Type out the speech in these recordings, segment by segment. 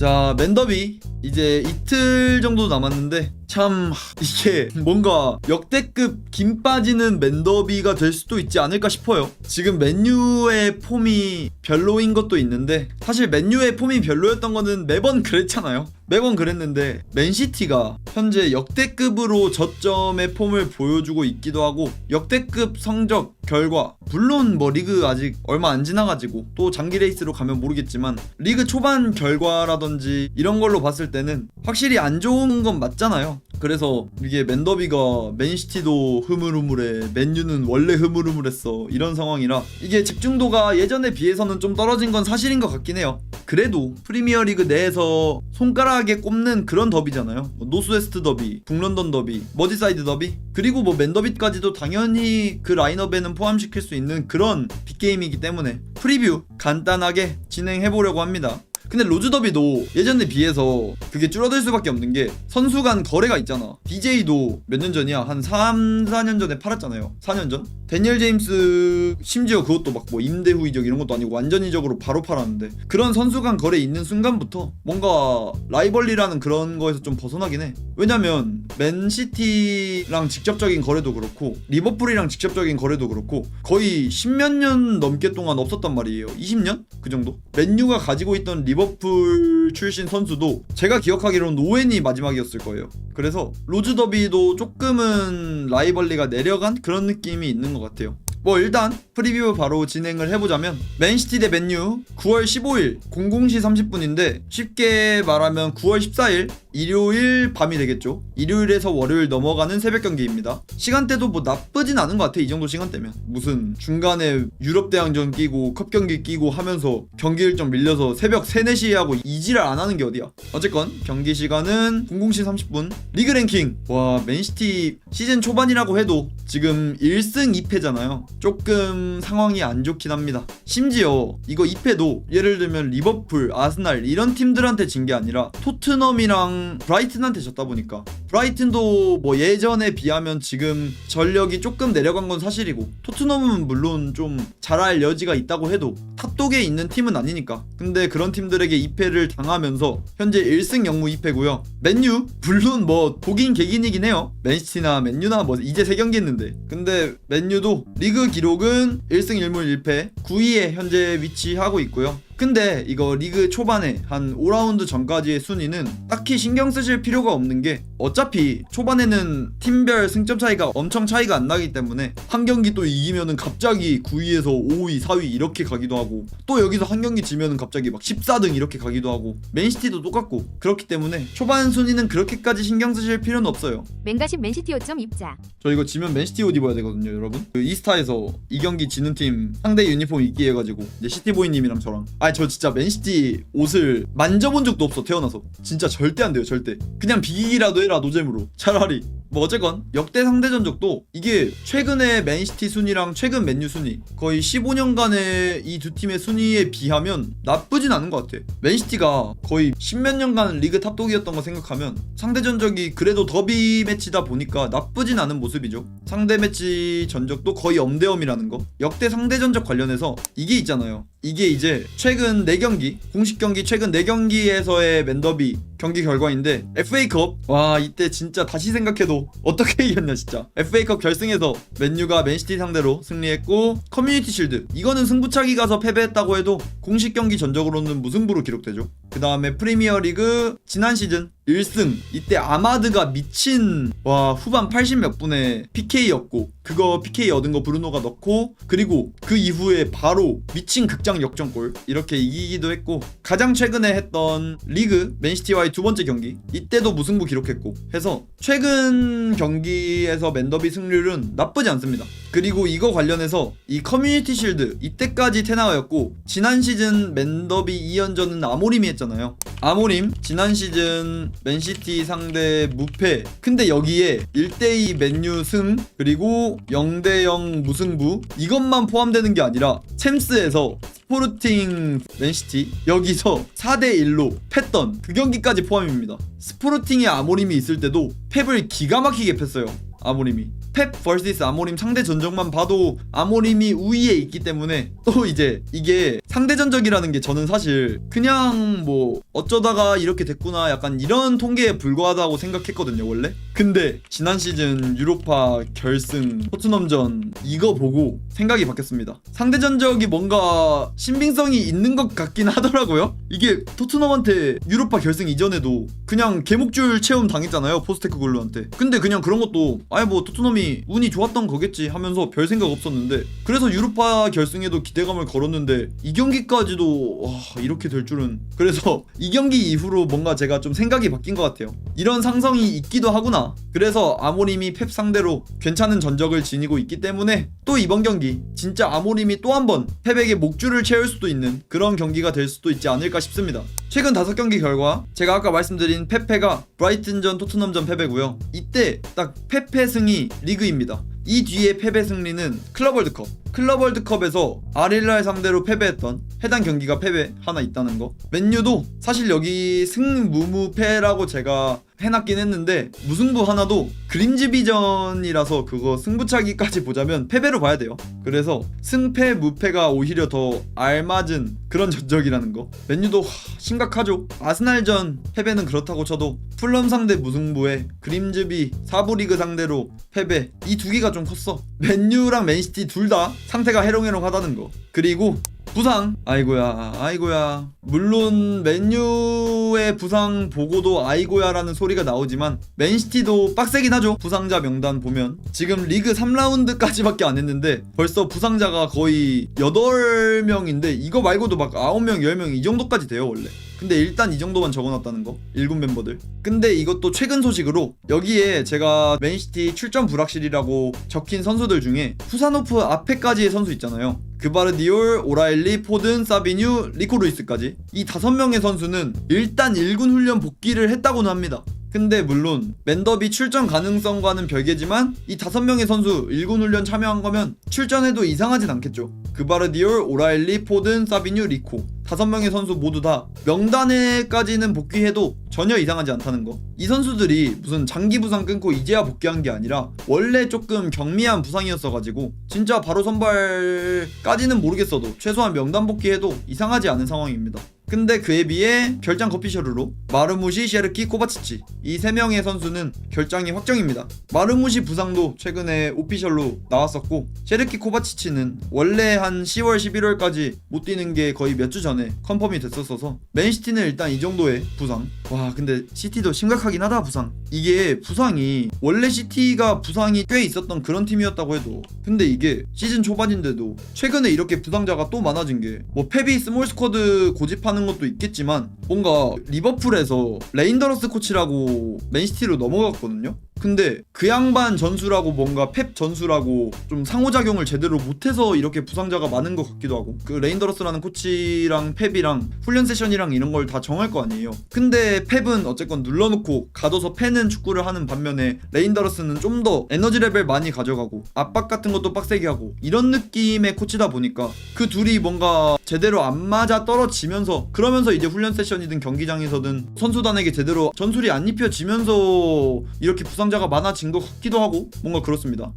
자, 맨더비 이제 이틀 정도 남았는데 참 이게 뭔가 역대급 김 빠지는 맨더비가 될 수도 있지 않을까 싶어요. 지금 맨유의 폼이 별로인 것도 있는데 사실 맨유의 폼이 별로였던 거는 매번 그랬잖아요. 매번 그랬는데 맨시티가 현재 역대급으로 저점의 폼을 보여주고 있기도 하고 역대급 성적 결과 물론 뭐 리그 아직 얼마 안 지나가지고 또 장기 레이스로 가면 모르겠지만 리그 초반 결과라든지 이런 걸로 봤을 때는 확실히 안 좋은 건 맞잖아요. 그래서 이게 맨더비가 맨시티도 흐물흐물해, 맨유는 원래 흐물흐물했어, 이런 상황이라 이게 집중도가 예전에 비해서는 좀 떨어진 건 사실인 것 같긴 해요. 그래도 프리미어리그 내에서 손가락에 꼽는 그런 더비잖아요. 뭐 노스웨스트 더비, 북런던 더비, 머지사이드 더비, 그리고 뭐 맨더비까지도 당연히 그 라인업에는 포함시킬 수 있는 그런 빅게임이기 때문에 프리뷰 간단하게 진행해보려고 합니다. 근데 로즈 더비도 예전에 비해서 그게 줄어들 수밖에 없는 게 선수 간 거래가 있잖아. DJ도 몇 년 전이야? 한 3, 4년 전에 팔았잖아요. 4년 전? 데니얼 제임스 심지어 그것도 막 뭐 임대 후 이적 이런 것도 아니고 완전 이적으로 바로 팔았는데 그런 선수 간 거래 있는 순간부터 뭔가 라이벌리라는 그런 거에서 좀 벗어나긴 해. 왜냐면 맨시티랑 직접적인 거래도 그렇고 리버풀이랑 직접적인 거래도 그렇고 거의 10몇 년 넘게 동안 없었단 말이에요. 20년? 그 정도? 맨유가 가지고 있던 리버풀 출신 선수도 제가 기억하기로는 오웬이 마지막이었을 거예요. 그래서 로즈 더비도 조금은 라이벌리가 내려간 그런 느낌이 있는 것 같아요. 뭐 일단 프리뷰 바로 진행을 해보자면 맨시티 대 맨유 9월 15일 00시 30분인데 쉽게 말하면 9월 14일 일요일 밤이 되겠죠. 일요일에서 월요일 넘어가는 새벽 경기입니다. 시간대도 뭐 나쁘진 않은 것 같아. 이 정도 시간대면 무슨 중간에 유럽 대항전 끼고 컵 경기 끼고 하면서 경기 일정 밀려서 새벽 3, 4시에 하고 이지랄 안 하는 게 어디야. 어쨌건 경기 시간은 00시 30분. 리그 랭킹, 와 맨시티 시즌 초반이라고 해도 지금 1승 2패잖아요 조금 상황이 안 좋긴 합니다. 심지어 이거 2패도 예를 들면 리버풀, 아스날 이런 팀들한테 진 게 아니라 토트넘이랑 브라이튼한테 졌다 보니까 브라이튼도 뭐 예전에 비하면 지금 전력이 조금 내려간 건 사실이고 토트넘은 물론 좀 잘할 여지가 있다고 해도 탑독에 있는 팀은 아니니까. 근데 그런 팀들에게 2패를 당하면서 현재 1승 0무 2패고요. 맨유 물론 뭐 독인 개긴이긴 해요. 맨시티나 맨유나 뭐 이제 3경기 했는데 근데 맨유도 리그 기록은 1승 1무 1패 9위에 현재 위치하고 있고요. 근데 이거 리그 초반에 한 5라운드 전까지의 순위는 딱히 신경 쓰실 필요가 없는 게 어차피 초반에는 팀별 승점 차이가 엄청 차이가 안 나기 때문에 한 경기 또 이기면은 갑자기 9위에서 5위, 4위 이렇게 가기도 하고 또 여기서 한 경기 지면은 갑자기 막 14등 이렇게 가기도 하고 맨시티도 똑같고 그렇기 때문에 초반 순위는 그렇게까지 신경 쓰실 필요는 없어요. 맨가신 맨시티 옷 좀 입자. 저 이거 지면 맨시티 옷 입어야 되거든요 여러분. 그 이스타에서 이 경기 지는 팀 상대 유니폼 입기 해가지고 이제 시티보이님이랑 저랑 저 진짜 맨시티 옷을 만져본 적도 없어 태어나서. 진짜 절대 안 돼요 절대. 그냥 비기기라도 해라 노잼으로 차라리. 뭐 어쨌건 역대 상대 전적도 이게 최근의 맨시티 순위랑 최근 맨유 순위 거의 15년간의 이 두 팀의 순위에 비하면 나쁘진 않은 것 같아. 맨시티가 거의 10몇 년간 리그 탑독이었던 거 생각하면 상대 전적이 그래도 더비 매치다 보니까 나쁘진 않은 모습이죠. 상대 매치 전적도 거의 엄대엄이라는 거. 역대 상대 전적 관련해서 이게 있잖아요. 이게 이제 최근 4경기 공식 경기 최근 4경기에서의 맨더비 경기 결과인데 FA컵 와 이때 진짜 다시 생각해도 어떻게 이겼냐 진짜. FA컵 결승에서 맨유가 맨시티 상대로 승리했고 커뮤니티 쉴드 이거는 승부차기 가서 패배했다고 해도 공식 경기 전적으로는 무승부로 기록되죠. 그 다음에 프리미어리그 지난 시즌 1승 이때 아마드가 미친 와 후반 80 몇 분에 PK였고 그거 PK 얻은 거 브루노가 넣고 그리고 그 이후에 바로 미친 극장 역전골 이렇게 이기기도 했고 가장 최근에 했던 리그 맨시티와의 두 번째 경기 이때도 무승부 기록했고 해서 최근 경기에서 맨더비 승률은 나쁘지 않습니다. 그리고 이거 관련해서 이 커뮤니티 쉴드 이때까지 테나가였고 지난 시즌 맨더비 2연전은 아모림이 했잖아요. 아모림 지난 시즌 맨시티 상대 무패. 근데 여기에 1대2 맨유 승 그리고 0대0 무승부 이것만 포함되는 게 아니라 챔스에서 스포르팅 맨시티 여기서 4대1로 팼던 그 경기까지 포함입니다. 스포르팅에 아모림이 있을 때도 펩을 기가 막히게 팼어요. 아모림이 펩 vs 아모림 상대 전적만 봐도 아모림이 우위에 있기 때문에 또 이제 이게 상대전적이라는 게 저는 사실 그냥 뭐 어쩌다가 이렇게 됐구나 약간 이런 통계에 불과하다고 생각했거든요 원래. 근데 지난 시즌 유로파 결승 토트넘전 이거 보고 생각이 바뀌었습니다. 상대전적이 뭔가 신빙성이 있는 것 같긴 하더라고요. 이게 토트넘한테 유로파 결승 이전에도 그냥 개목줄 체험 당했잖아요 포스테코글루한테. 근데 그냥 그런 것도 아예 뭐 토트넘이 운이 좋았던 거겠지 하면서 별 생각 없었는데, 그래서 유로파 결승에도 기대감을 걸었는데 이 경기까지도 와, 이렇게 될 줄은. 그래서 이 경기 이후로 뭔가 제가 좀 생각이 바뀐 것 같아요. 이런 상성이 있기도 하구나. 그래서 아모림이 펩 상대로 괜찮은 전적을 지니고 있기 때문에 또 이번 경기 진짜 아모림이 또 한 번 펩에게 목줄을 채울 수도 있는 그런 경기가 될 수도 있지 않을까 싶습니다. 최근 5경기 결과 제가 아까 말씀드린 페페가 브라이튼전 토트넘전 패배고요. 이때 딱 페페 승이 리그입니다. 이 뒤에 패배 승리는 클럽 월드컵. 클럽 월드컵에서 아릴랄 상대로 패배했던 해당 경기가 패배 하나 있다는 거. 맨유도 사실 여기 승무무패라고 제가 해놨긴 했는데 무승부 하나도 그림즈비전이라서 그거 승부차기까지 보자면 패배로 봐야 돼요. 그래서 승패 무패가 오히려 더 알맞은 그런 전적이라는 거. 맨유도 심각하죠. 아스날전 패배는 그렇다고 쳐도 풀럼 상대 무승부에 그림즈비 4부 리그 상대로 패배, 이 두 개가 좀 컸어. 맨유랑 맨시티 둘 다 상태가 해롱해롱하다는 거. 그리고 부상, 아이고야. 물론 맨유의 부상 보고도 아이고야라는 소리가 나오지만 맨시티도 빡세긴 하죠. 부상자 명단 보면 지금 리그 3라운드까지밖에 안 했는데 벌써 부상자가 거의 8명인데 이거 말고도 막 9명, 10명 이 정도까지 돼요 원래. 근데 일단 이 정도만 적어놨다는 거, 1군 멤버들. 근데 이것도 최근 소식으로 여기에 제가 맨시티 출전 불확실이라고 적힌 선수들 중에 후사노프 앞에까지의 선수 있잖아요. 그바르디올, 오라일리, 포든, 사비뉴, 리코 루이스까지 이 5명의 선수는 일단 1군 훈련 복귀를 했다고는 합니다. 근데 물론 맨더비 출전 가능성과는 별개지만 이 5명의 선수 1군 훈련 참여한 거면 출전해도 이상하진 않겠죠. 그바르디올, 오라일리, 포든, 사비뉴, 리코 5명의 선수 모두 다 명단에까지는 복귀해도 전혀 이상하지 않다는 거. 이 선수들이 무슨 장기 부상 끊고 이제야 복귀한 게 아니라 원래 조금 경미한 부상이었어가지고 진짜 바로 선발까지는 모르겠어도 최소한 명단 복귀해도 이상하지 않은 상황입니다. 근데 그에 비해 결장 커피셔루로 마르무시, 셰르키, 코바치치 이 3명의 선수는 결장이 확정입니다. 마르무시 부상도 최근에 오피셜로 나왔었고 셰르키, 코바치치는 원래 한 10월, 11월까지 못 뛰는 게 거의 몇 주 전에 컨펌이 됐었어서 맨시티는 일단 이 정도의 부상. 와 근데 시티도 심각하긴 하다 부상. 이게 부상이 원래 시티가 부상이 꽤 있었던 그런 팀이었다고 해도 근데 이게 시즌 초반인데도 최근에 이렇게 부상자가 또 많아진 게 뭐 펩이 스몰 스쿼드 고집하는 것도 있겠지만 뭔가 리버풀에서 레인더러스 코치라고 맨시티로 넘어갔거든요. 근데 그 양반 전술하고 뭔가 펩 전술하고 좀 상호작용을 제대로 못해서 이렇게 부상자가 많은 것 같기도 하고, 그 레인더러스라는 코치랑 펩이랑 훈련 세션이랑 이런 걸 다 정할 거 아니에요. 근데 펩은 어쨌건 눌러놓고 가둬서 패는 축구를 하는 반면에 레인더러스는 좀 더 에너지 레벨 많이 가져가고 압박 같은 것도 빡세게 하고 이런 느낌의 코치다 보니까 그 둘이 뭔가 제대로 안 맞아 떨어지면서 그러면서 이제 훈련 세션이든 경기장에서든 선수단에게 제대로 전술이 안 입혀지면서 이렇게 부상자가 많아진 것 같기도 하고 뭔가 그렇습니다.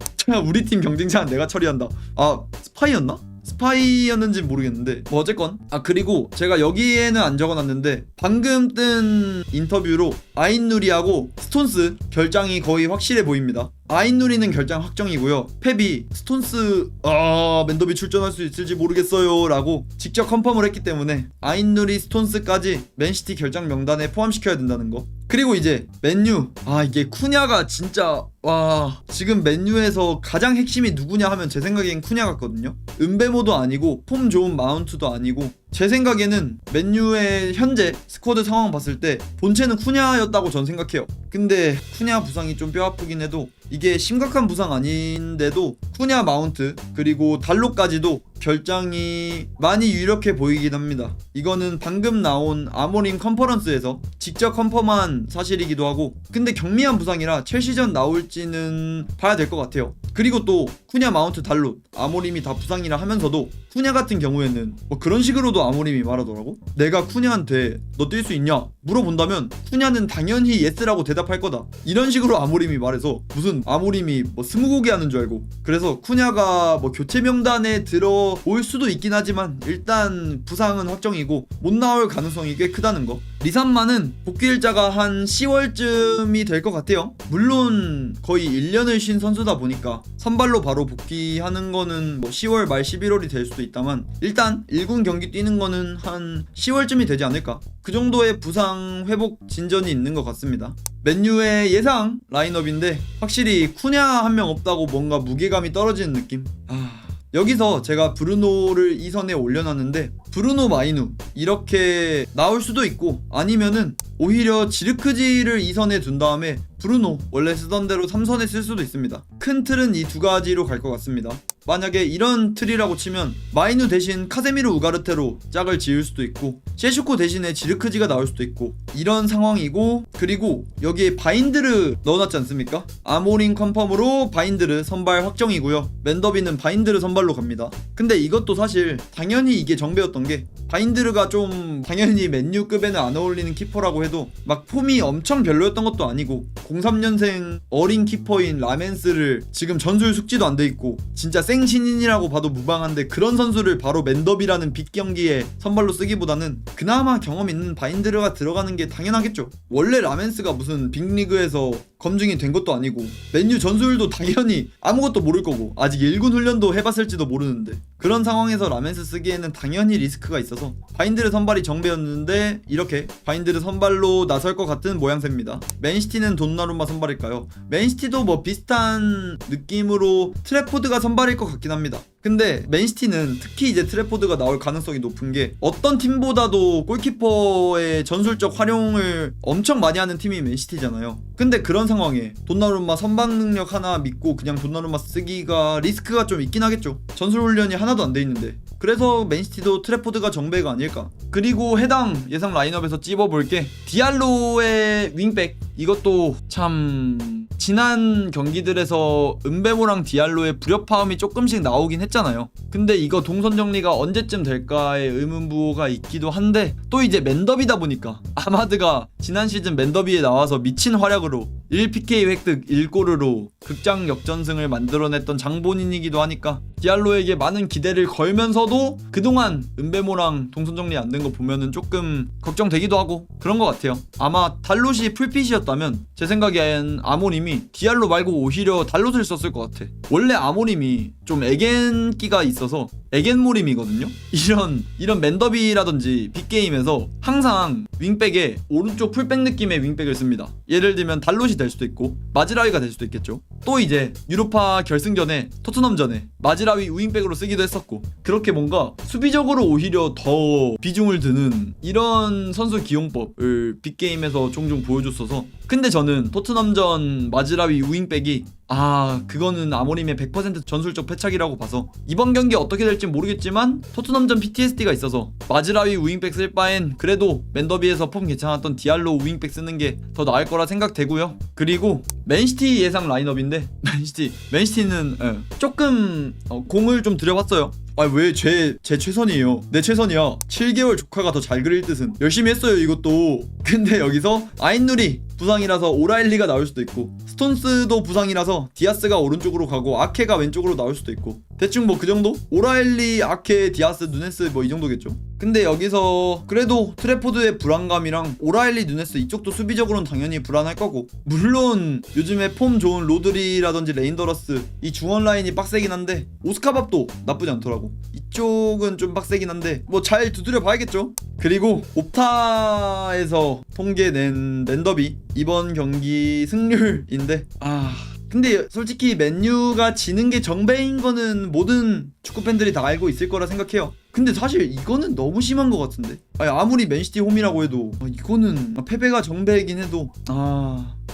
우리 팀 경쟁자는 내가 처리한다. 아 스파이였나? 스파이였는지 모르겠는데 뭐 어쨌건. 그리고 제가 여기에는 안 적어놨는데 방금 뜬 인터뷰로 아인누리하고 스톤스 결장이 거의 확실해 보입니다. 아인누리는 결장 확정이고요. 펩이 스톤스 맨더비 출전할 수 있을지 모르겠어요 라고 직접 컨펌을 했기 때문에 아인누리, 스톤스까지 맨시티 결장 명단에 포함시켜야 된다는 거. 그리고 이제 맨유, 이게 쿠냐가 진짜 지금 맨유에서 가장 핵심이 누구냐 하면 제 생각엔 쿠냐 같거든요. 은베모도 아니고 폼 좋은 마운트도 아니고 제 생각에는 맨유의 현재 스쿼드 상황 봤을 때 본체는 쿠냐였다고 전 생각해요. 근데 쿠냐 부상이 좀 뼈아프긴 해도 이게 심각한 부상 아닌데도 쿠냐, 마운트 그리고 달로까지도 결장이 많이 유력해 보이긴 합니다. 이거는 방금 나온 아모림 컨퍼런스에서 직접 컨펌한 사실이기도 하고, 근데 경미한 부상이라 첼시전 나올지는 봐야 될 것 같아요. 그리고 또 쿠냐, 마운트, 달롯, 아모림이 다 부상이라 하면서도 쿠냐 같은 경우에는 뭐 그런 식으로도 아모림이 말하더라고. 내가 쿠냐한테 너 뛸 수 있냐 물어본다면 쿠냐는 당연히 예스라고 대답할 거다, 이런 식으로 아모림이 말해서 무슨 아모림이 뭐 스무고개 하는 줄 알고. 그래서 쿠냐가 뭐 교체 명단에 들어올 수도 있긴 하지만 일단 부상은 확정이고 못 나올 가능성이 꽤 크다는 거. 리산마는 복귀 일자가 한 10월쯤이 될 것 같아요. 물론 거의 1년을 쉰 선수다 보니까 선발로 바로 복귀하는 거는 뭐 10월 말 11월이 될 수도 있다만 일단 1군 경기 뛰는 거는 한 10월쯤이 되지 않을까. 그 정도의 부상 회복 진전이 있는 것 같습니다. 맨유의 예상 라인업인데 확실히 쿠냐 한 명 없다고 뭔가 무게감이 떨어지는 느낌. 여기서 제가 브루노를 2선에 올려놨는데 브루노 마이누 이렇게 나올 수도 있고 아니면은 오히려 지르크지를 2선에 둔 다음에 브루노 원래 쓰던 대로 3선에 쓸 수도 있습니다. 큰 틀은 이 두 가지로 갈 것 같습니다. 만약에 이런 틀이라고 치면 마이누 대신 카세미르 우가르테로 짝을 지을 수도 있고 셰슈코 대신에 지르크지가 나올 수도 있고 이런 상황이고, 그리고 여기에 바인드르 넣어놨지 않습니까? 아모린 컨펌으로 바인드르 선발 확정이고요. 맨더비는 바인드르 선발로 갑니다. 근데 이것도 사실 당연히 이게 정배였던 게 바인드르가 좀 당연히 맨유급에는 안 어울리는 키퍼라고 해도 막 폼이 엄청 별로였던 것도 아니고 03년생 어린 키퍼인 라멘스를 지금 전술 숙지도 안 돼 있고 진짜 생신인이라고 봐도 무방한데 그런 선수를 바로 맨더비라는 빅 경기에 선발로 쓰기보다는 그나마 경험 있는 바인드르가 들어가는 게 당연하겠죠. 원래 라멘스가 무슨 빅리그에서 검증이 된 것도 아니고 맨유 전술도 당연히 아무것도 모를 거고 아직 1군 훈련도 해봤을지도 모르는데 그런 상황에서 라멘스 쓰기에는 당연히 리스크가 있어서 바인드르 선발이 정배였는데 이렇게 바인드르 선발로 나설 것 같은 모양새입니다. 맨시티는 돈나룸마 선발일까요? 맨시티도 뭐 비슷한 느낌으로 트래포드가 선발일 것 같긴 합니다. 근데 맨시티는 특히 이제 트래포드가 나올 가능성이 높은 게 어떤 팀보다도 골키퍼의 전술적 활용을 엄청 많이 하는 팀이 맨시티잖아요. 근데 그런 상황에 돈나룸마 선방 능력 하나 믿고 그냥 돈나룸마 쓰기가 리스크가 좀 있긴 하겠죠. 전술 훈련이 하나도 안 돼 있는데. 그래서 맨시티도 트래포드가 정배가 아닐까. 그리고 해당 예상 라인업에서 찝어볼게 디알로의 윙백, 이것도 참 지난 경기들에서 은베모랑 디알로의 불협화음이 조금씩 나오긴 했잖아요. 근데 이거 동선 정리가 언제쯤 될까의 의문부호가 있기도 한데 또 이제 맨더비다 보니까 아마드가 지난 시즌 맨더비에 나와서 미친 활약으로 1PK 획득 1골으로 극장 역전승을 만들어냈던 장본인이기도 하니까 디알로에게 많은 기대를 걸면서도 그동안 은베모랑 동선 정리 안 된 거 보면은 조금 걱정되기도 하고 그런 것 같아요. 아마 달롯이 풀핏이었다면 제 생각엔 아모림이 디알로 말고 오히려 달롯을 썼을 것 같아. 원래 아모림이 좀 애겐기가 있어서 애겐모림이거든요. 이런 맨더비라든지 빅게임에서 항상 윙백에 오른쪽 풀백 느낌의 윙백을 씁니다. 예를 들면 달롯이 될 수도 있고 마즈라위가 될 수도 있겠죠. 또 이제 유로파 결승전에 토트넘전에 마즈라위 우윙백으로 쓰기도 했었고 그렇게 뭔가 수비적으로 오히려 더 비중을 드는 이런 선수 기용법을 빅게임에서 종종 보여줬어서 근데 저는 토트넘전 마즈라위 우윙백이 그거는 아모림의 100% 전술적 패착이라고 봐서 이번 경기 어떻게 될지 모르겠지만 토트넘전 PTSD가 있어서 마즈라위 우윙백 쓸 바엔 그래도 맨더비에서 폼 괜찮았던 디알로 우윙백 쓰는 게 더 나을 거라 생각되고요. 그리고 맨시티 예상 라인업인데 맨시티는 조금 공을 좀 들여봤어요. 왜 제 최선이에요. 내 최선이야. 7개월 조카가 더 잘 그릴 듯은 열심히 했어요 이것도. 근데 여기서 아인누리 부상이라서 오라일리가 나올 수도 있고 스톤스도 부상이라서 디아스가 오른쪽으로 가고 아케가 왼쪽으로 나올 수도 있고 대충 뭐 그 정도? 오라일리, 아케, 디아스, 누네스 뭐 이 정도겠죠. 근데 여기서 그래도 트래포드의 불안감이랑 오라일리, 누네스 이쪽도 수비적으로는 당연히 불안할 거고 물론 요즘에 폼 좋은 로드리라든지 레인더러스 이 중원 라인이 빡세긴 한데 오스카밥도 나쁘지 않더라고. 이쪽은 좀 빡세긴 한데 뭐 잘 두드려 봐야겠죠. 그리고 옵타에서 통계낸 맨더비 이번 경기 승률인데 근데 솔직히 맨유가 지는 게 정배인 거는 모든 축구팬들이 다 알고 있을 거라 생각해요. 근데 사실 이거는 너무 심한 것 같은데. 아무리 맨시티 홈이라고 해도 이거는 패배가 정배이긴 해도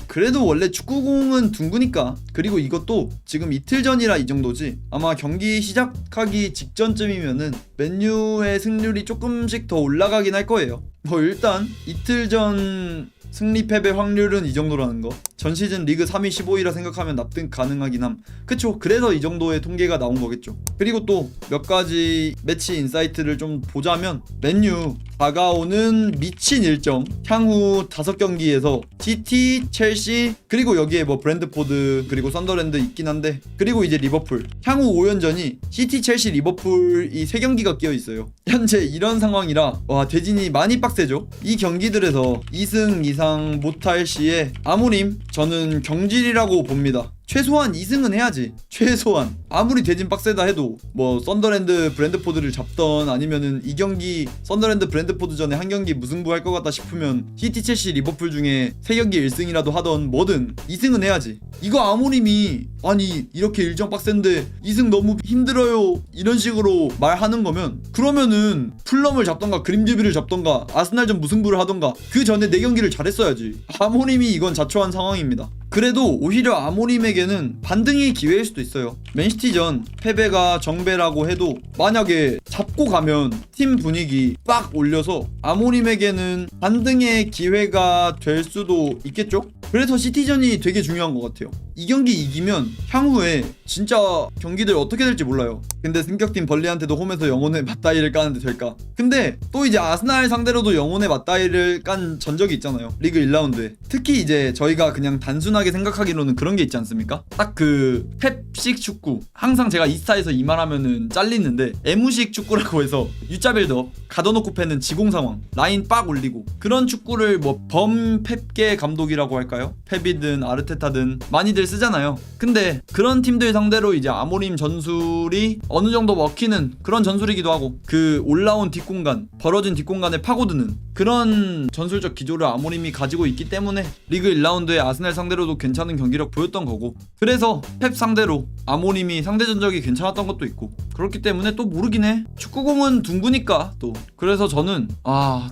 그래도 원래 축구공은 둥그니까. 그리고 이것도 지금 이틀 전이라 이 정도지 아마 경기 시작하기 직전쯤이면은 맨유의 승률이 조금씩 더 올라가긴 할 거예요. 뭐 일단 이틀 전 승리 패배 확률은 이 정도라는 거. 전 시즌 리그 3위 15위라 생각하면 납득 가능하긴 함. 그쵸, 그래서 이 정도의 통계가 나온 거겠죠. 그리고 또 몇 가지 매치 인사이트를 좀 보자면, 맨유 다가오는 미친 일정, 향후 5경기에서 시티, 첼시, 그리고 여기에 뭐 브랜드포드, 그리고 썬더랜드 있긴 한데, 그리고 이제 리버풀, 향후 5연전이 시티, 첼시, 리버풀 이 3경기가 끼어 있어요. 현재 이런 상황이라 와, 대진이 많이 빡세죠. 이 경기들에서 2승 이상 못할 시에 아무림 저는 경질이라고 봅니다. 최소한 2승은 해야지. 최소한 아무리 대진 빡세다 해도 뭐 썬더랜드 브랜드포드를 잡던, 아니면은 이 경기 썬더랜드 브랜드포드 전에 한 경기 무승부 할 것 같다 싶으면 시티, 첼시, 리버풀 중에 3경기 1승이라도 하던 뭐든 2승은 해야지. 이거 아무림이 아니 이렇게 일정 빡센데 2승 너무 힘들어요 이런 식으로 말하는 거면, 그러면은 풀럼을 잡던가 그림즈비를 잡던가 아스날전 무승부를 하던가 그 전에 4경기를 잘했어야지. 아모림이 이건 자초한 상황입니다. 그래도 오히려 아모림에게는 반등의 기회일 수도 있어요. 맨시티전 패배가 정배라고 해도 만약에 잡고 가면 팀 분위기 빡 올려서 아모림에게는 반등의 기회가 될 수도 있겠죠? 그래서 시티전이 되게 중요한 것 같아요. 이 경기 이기면 향후에 진짜 경기들 어떻게 될지 몰라요. 근데 승격팀 벌리한테도 홈에서 영혼의 맞다이를 까는데 될까? 근데 또 이제 아스날 상대로도 영혼의 맞다이를 깐 전적이 있잖아요. 리그 1라운드에. 특히 이제 저희가 그냥 단순하게 생각하기로는 그런 게 있지 않습니까? 딱 그 펩식 축구, 항상 제가 이스타에서 이 말하면은 잘리는데 애무식 축구라고 해서 U자 빌드업, 가둬놓고 패는 지공 상황, 라인 빡 올리고, 그런 축구를 뭐 범펩계 감독이라고 할까요? 펩이든 아르테타든 많이들 쓰잖아요. 근데 그런 팀들 상대로 이제 아모림 전술이 어느 정도 먹히는 그런 전술이기도 하고, 그 올라온 뒷공간, 벌어진 뒷공간에 파고드는 그런 전술적 기조를 아모림이 가지고 있기 때문에 리그 1라운드에 아스날 상대로도 괜찮은 경기력 보였던 거고, 그래서 펩 상대로 아모림이 상대 전적이 괜찮았던 것도 있고, 그렇기 때문에 또 모르긴 해. 축구공은 둥그니까 또. 그래서 저는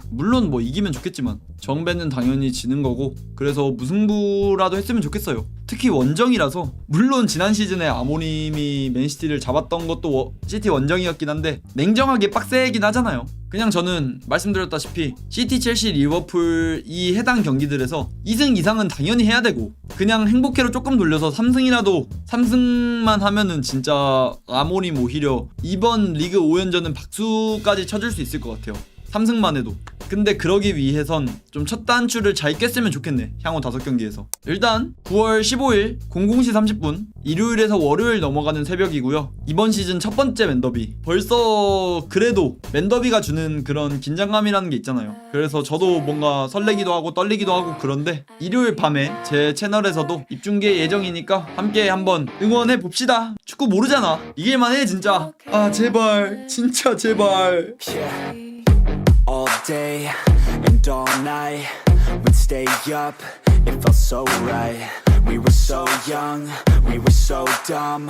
물론 뭐 이기면 좋겠지만 정배는 당연히 지는 거고, 그래서 무승부라도 했으면 좋겠어요. 특히 원정이라서. 물론 지난 시즌에 아모림이 맨시티를 잡았던 것도 시티 원정이었긴 한데 냉정하게 빡세긴 하잖아요. 그냥 저는 말씀드렸다시피 시티, 첼시, 리버풀 이 해당 경기들에서 2승 이상은 당연히 해야 되고, 그냥 행복회로 조금 돌려서 3승만 하면은 진짜 아모림 오히려 이번 리그 5연전은 박수까지 쳐줄 수 있을 것 같아요. 3승만 해도. 근데 그러기 위해선 좀 첫 단추를 잘 깼으면 좋겠네. 향후 5경기에서. 일단 9월 15일 00시 30분 일요일에서 월요일 넘어가는 새벽이고요. 이번 시즌 첫 번째 맨더비. 벌써 그래도 맨더비가 주는 그런 긴장감이라는 게 있잖아요. 그래서 저도 뭔가 설레기도 하고 떨리기도 하고 그런데, 일요일 밤에 제 채널에서도 입중계 예정이니까 함께 한번 응원해 봅시다. 축구 모르잖아. 이길만 해 진짜. 아 제발, 진짜 제발. All day and all night, we'd stay up, it felt so right. We were so young, we were so dumb.